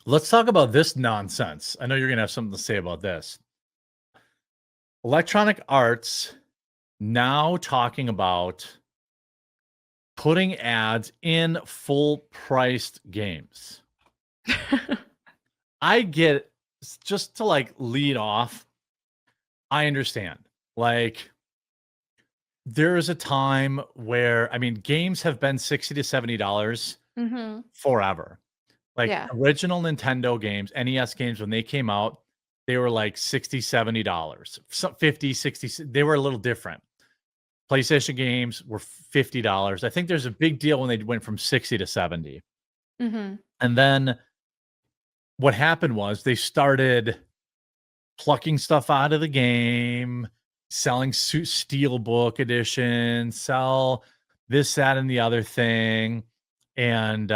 Let's talk about this nonsense. I know you're gonna have something to say about this. Electronic Arts now talking about putting ads in full-priced games. I get just to, like, lead off, I understand. Like, there is a time where I mean, games have been $60 to $70 Mhm. forever. Like, Yeah. original Nintendo games, NES games, when they came out, they were, like, $60, $70. Some 50, 60 they were a little different. PlayStation games were $50. I think there's a big deal when they went from 60 to 70. Mhm. And then what happened was they started plucking stuff out of the game, selling steelbook editions, sell this, that, and the other thing. And,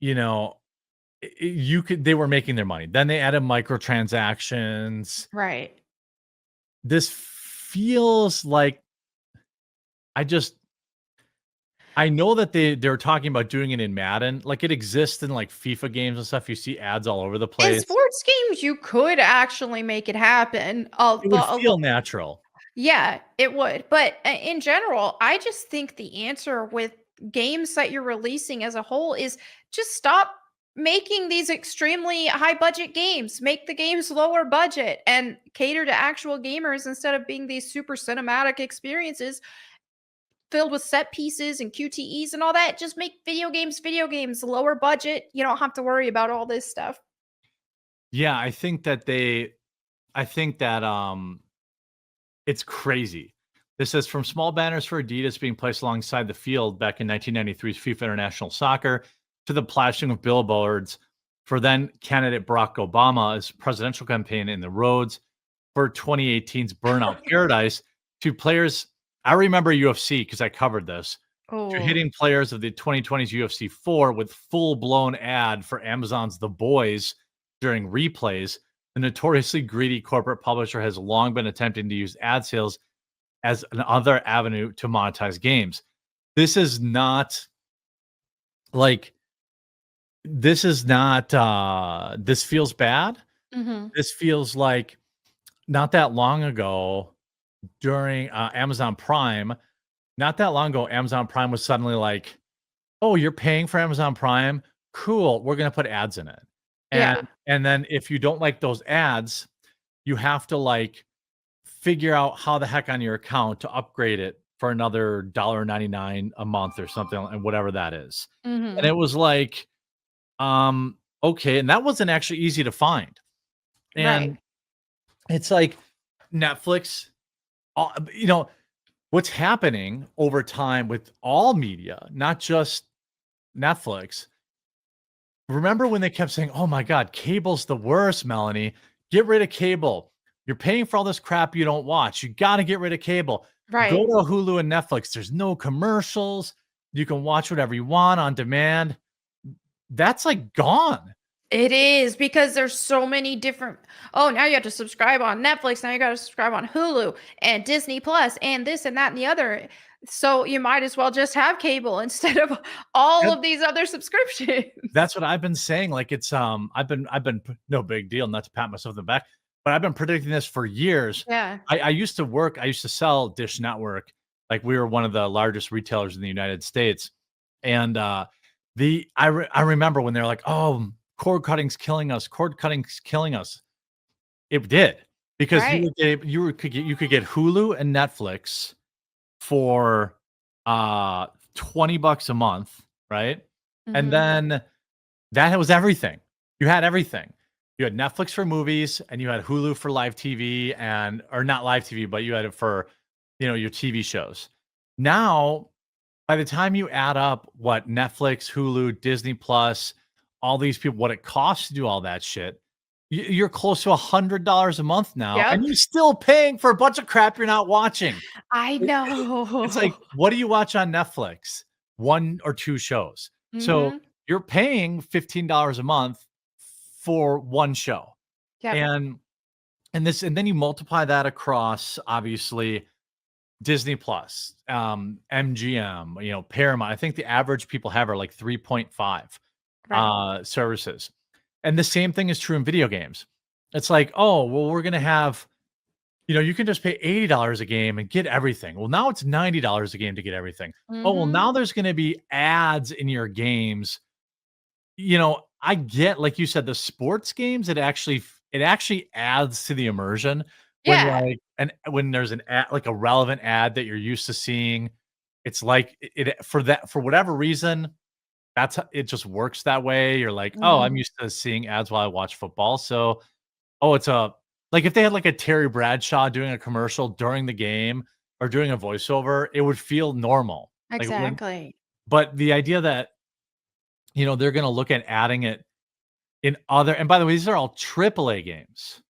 you know, you could they were making their money. Then they added microtransactions. Right. This feels like I just I know that they're talking about doing it in Madden. Like, it exists in, like, FIFA games and stuff. You see ads all over the In place. sports games, you could actually make it happen. It would feel natural. Yeah, it would. But in general, I just think the answer with games that you're releasing as a whole is just stop making these extremely high budget games. Make the games lower budget and cater to actual gamers instead of being these super cinematic experiences filled with set pieces and QTEs and all that. Just make video games, lower budget. You don't have to worry about all this stuff. Yeah, I think that, it's crazy. This says, "From small banners for Adidas being placed alongside the field back in 1993's FIFA International Soccer to the plashing of billboards for then candidate Barack Obama's presidential campaign in the roads for 2018's Burnout Paradise to players." I remember UFC because I covered this, to Oh, hitting players of the 2020's UFC 4 with full-blown ad for Amazon's The Boys during replays. The notoriously greedy corporate publisher has long been attempting to use ad sales as another avenue to monetize games. This is not like this feels bad. mhm. This feels like not that long ago during Amazon Prime, not that long ago, Amazon Prime was suddenly like, "Oh, you're paying for Amazon Prime? Cool, we're gonna put ads in it." And Yeah, and then if you don't like those ads, you have to, like, figure out how the heck on your account to upgrade it for another $1.99 a month or something, and whatever that is. And mhm. it was like, okay, and that wasn't actually easy to find. Right. And it's like Netflix, you know, what's happening over time with all media, not just Netflix. Remember when they kept saying, "Oh my god, cable's the worst, Melonie. Get rid of cable. You're paying for all this crap you don't watch. You gotta get rid of cable. Go Right. to Hulu and Netflix. There's no commercials. You can watch whatever you want on demand." That's, like, gone. It is because there's so many different. Oh, now you have to subscribe on Netflix. Now you got to subscribe on Hulu and Disney Plus and this and that and the other. So you might as well just have cable instead of all Yep. of these other subscriptions. That's what I've been saying, like, it's, I've been no big deal, not to pat myself on the back, but I've been predicting this for years. Yeah. I used to sell Dish Network, like, we were one of the largest retailers in the United States, and, I remember when they're like, "Oh, cord cutting's killing us." It did, because Right. you could get Hulu and Netflix for, 20 bucks a month, right? And Hmm. then that was everything. You had everything. You had Netflix for movies, and you had Hulu for live TV, and or not live TV, but you had it for, your TV shows. Now, by the time you add up what Netflix, Hulu, Disney Plus, all these people, what it costs to do all that shit, you're close to $100 a month now, and Yep. you're still paying for a bunch of crap you're not watching. I It's like, know. what do you watch on Netflix? 1 or 2 shows. So, Hmm. you're paying $15 a month for 1 show. Yep. And and then you multiply that across, obviously, Disney Plus, MGM, Paramount. I think the average people have are like 3.5. Right. services. And the same thing is true in video games. It's like, oh, well, we're gonna have, you can just pay $80 a game and get everything. Well, now it's $90 a game to get everything. Oh, well, Mhm. now there's gonna be ads in your games. I get, like you said, the sports games, it actually adds to the immersion when, Yeah. like, and when there's an ad, like a relevant ad that you're used to seeing. It's like for whatever reason, it just works that way. You're like, "Oh, I'm Mhm. used to seeing ads while I watch football." So, oh, it's a like if they had like a Terry Bradshaw doing a commercial during the game or doing a voiceover, it would feel normal. Like it wouldn't. Exactly. But the idea that, they're gonna look at adding it in other, and by the way, these are all AAA games.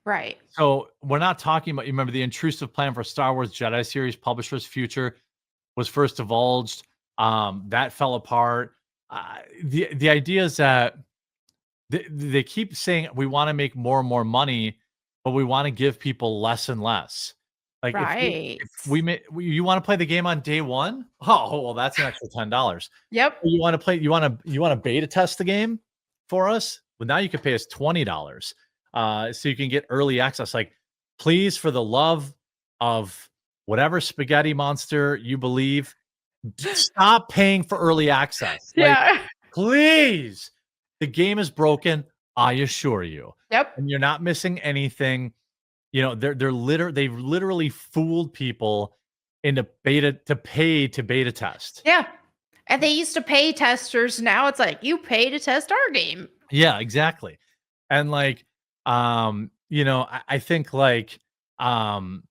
Right. So, we're not talking about, you remember the intrusive plan for Star Wars Jedi series publisher's future was first divulged, that fell apart. The idea is that they keep saying, "We wanna make more and more money, but we wanna give people less and less." Like, Right. if we ma you wanna play the game on day 1? Oh, well, that's an extra $10. Yep. You wanna beta test the game for us? Well, now you can pay us $20, so you can get early access. Like, please, for the love of whatever spaghetti monster you believe, stop paying for early access. Like, Yeah. please. The game is broken, I assure you, Yep. and you're not missing anything. They've literally fooled people into beta test. Yeah. And they used to pay testers. Now it's like, you pay to test our game. Yeah, exactly. And like, I think like, um,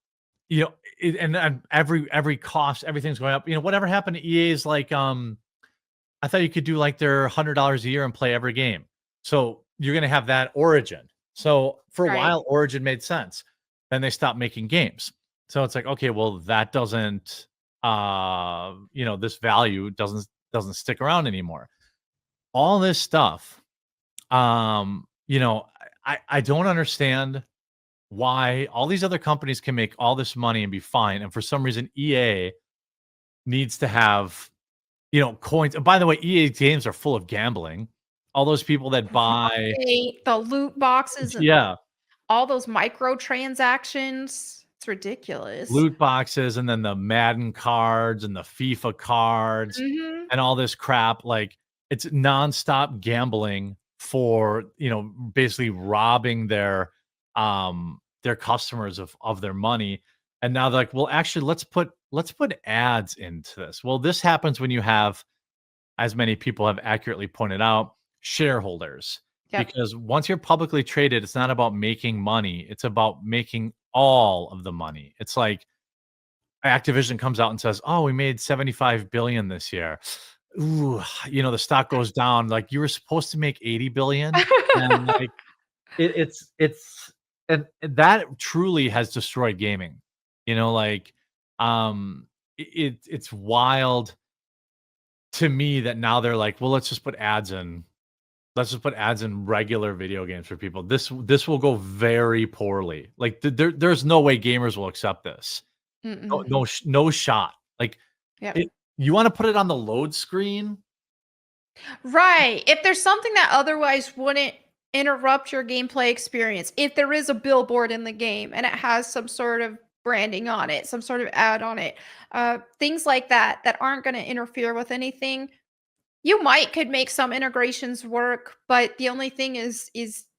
and every cost, everything's going up. Whatever happened to EA's like, I thought you could do like their $100 a year and play every game. So you're gonna have that Origin. So for a Right. while, Origin made sense. Then they stopped making games. So it's like, okay, well, that doesn't, this value doesn't stick around anymore. All this stuff, um, you know, I don't understand why all these other companies can make all this money and be fine, and for some reason EA needs to have, coins. And by the way, EA games are full of gambling. All those people that buy, Right. The loot boxes and yeah, all those microtransactions. It's ridiculous. loot boxes, and then the Madden cards and the FIFA cards Mhm. and all this crap. Like, it's nonstop gambling for, basically robbing their customers of their money. And now they're like, well, actually, let's put ads into this. Well, this happens when you have, as many people have accurately pointed out, shareholders. Yep. Because once you're publicly traded, it's not about making money, it's about making all of the money. It's like Activision comes out and says, "Oh, we made 75 billion this year." Ooh, the stock goes down. Like, you were supposed to make 80 billion, and like it's and that truly has destroyed gaming. Like, it's wild to me that now they're like, well, let's just put ads in. Let's just put ads in regular video games for people. This will go very poorly. Like, there's no way gamers will accept this. No, Mm-mm. no shot. Like, Yep. it. You want to put it on the load screen? Right. If there's something that otherwise wouldn't interrupt your gameplay experience, if there is a billboard in the game and it has some sort of branding on it, some sort of ad on it, things like that that aren't going to interfere with anything, you might could make some integrations work, but the only thing is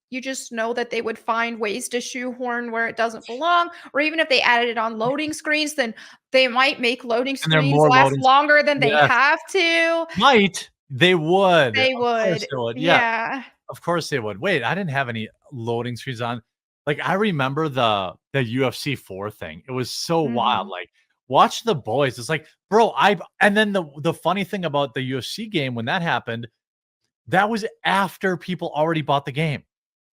you just know that they would find ways to shoehorn where it doesn't belong, or even if they added it on loading screens, then they might make loading And they're screens more last loading. longer than they Yes, have to. might. They would. They Of course would. they would. Yeah. Yeah. Of course they would. Wait, I didn't have any loading screens on. Like, I remember the UFC 4 thing. It was so wild. Mhm. Like, watch The Boys. It's like, bro, and then the funny thing about the UFC game when that happened, that was after people already bought the game.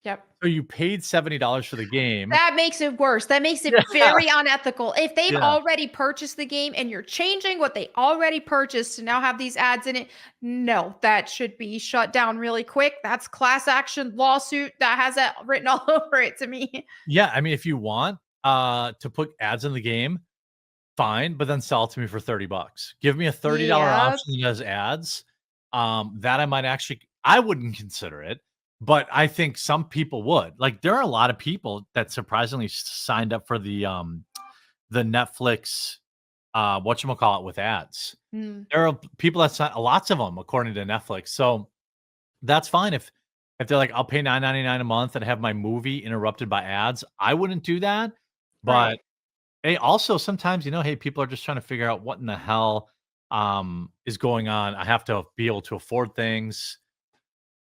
Yep. So you paid $70 for the game. That makes it worse. That makes it Yeah, very unethical. If they've yeah. already purchased the game and you're changing what they already purchased to now have these ads in it, no, that should be shut down really quick. That's class action lawsuit that has that written all over it to me. Yeah, I mean, if you want, to put ads in the game, fine, but then sell it to me for $30. Give me a $30 Yep. option that has ads. That I might actually I wouldn't consider it, but I think some people would. Like, there are a lot of people that surprisingly signed up for the Netflix, whatchamacallit, with ads. Mm. There are people that sign lots of them according to Netflix. So that's fine if they're like, "I'll pay $9.99 a month and have my movie interrupted by ads." I wouldn't do that, Right. but, hey, also sometimes, hey, people are just trying to figure out what in the hell, is going on. I have to be able to afford things,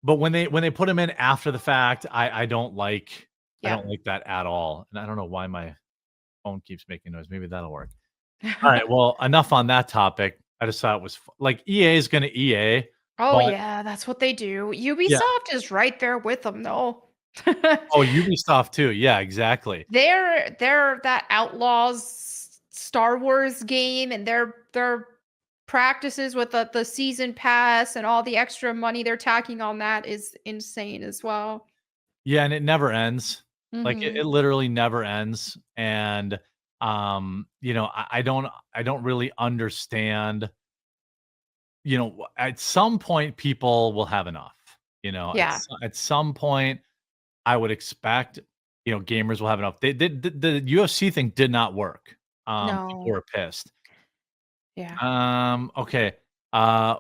but when they put them in after the fact, I Yeah. don't like that at all, and I don't know why my phone keeps making noise. Maybe that'll work. Alright, well, enough on that topic. I just thought it was f like, EA is gonna EA, Oh, but yeah, that's what they do. yeah. Ubisoft is right there with them, though. Oh, Ubisoft too. Yeah, exactly. They're that Outlaws Star Wars game, and their practices with the season pass and all the extra money they're tacking on that is insane as well. Yeah, and it never ends. Like, it Mhm. literally never ends, and, I don't really understand, at some point, people will have enough, Yeah. at some point, I would expect, gamers will have enough. They did the UFC thing did not work. People No. were pissed. Yeah. Okay.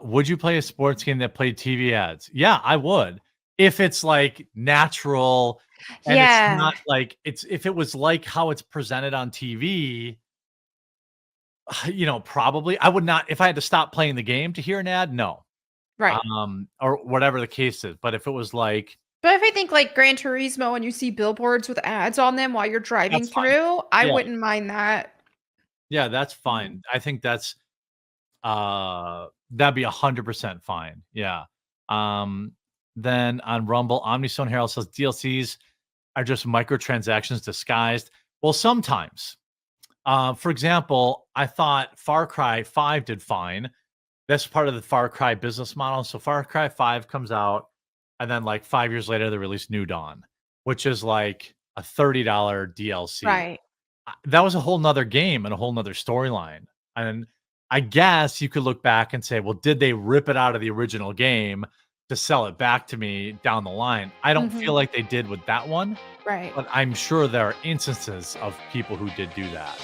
Would you play a sports game that played TV ads? Yeah, I would. If it's like natural and it's Yeah. not like if it was like how it's presented on TV, probably I would not if I had to stop playing the game to hear an ad, no. Right. Or whatever the case is. But if it was like But if I think like Gran Turismo and you see billboards with ads on them while you're driving that's fine. through, I Yeah. wouldn't mind that. Yeah, that's Mhm. fine. I think that'd be 100% fine. Yeah. Um, then on Rumble, Omnistone Herald says DLCs are just microtransactions disguised. Well, sometimes. For example, I thought Far Cry 5 did fine. That's part of the Far Cry business model. So Far Cry 5 comes out, and then like 5 years later, they release New Dawn, which is like a $30 DLC. Right. That was a whole nother game and a whole nother storyline. And I guess you could look back and say, well, did they rip it out of the original game to sell it back to me down the line? I don't feel Mhm. like they did with that one, Right. but I'm sure there are instances of people who did do that.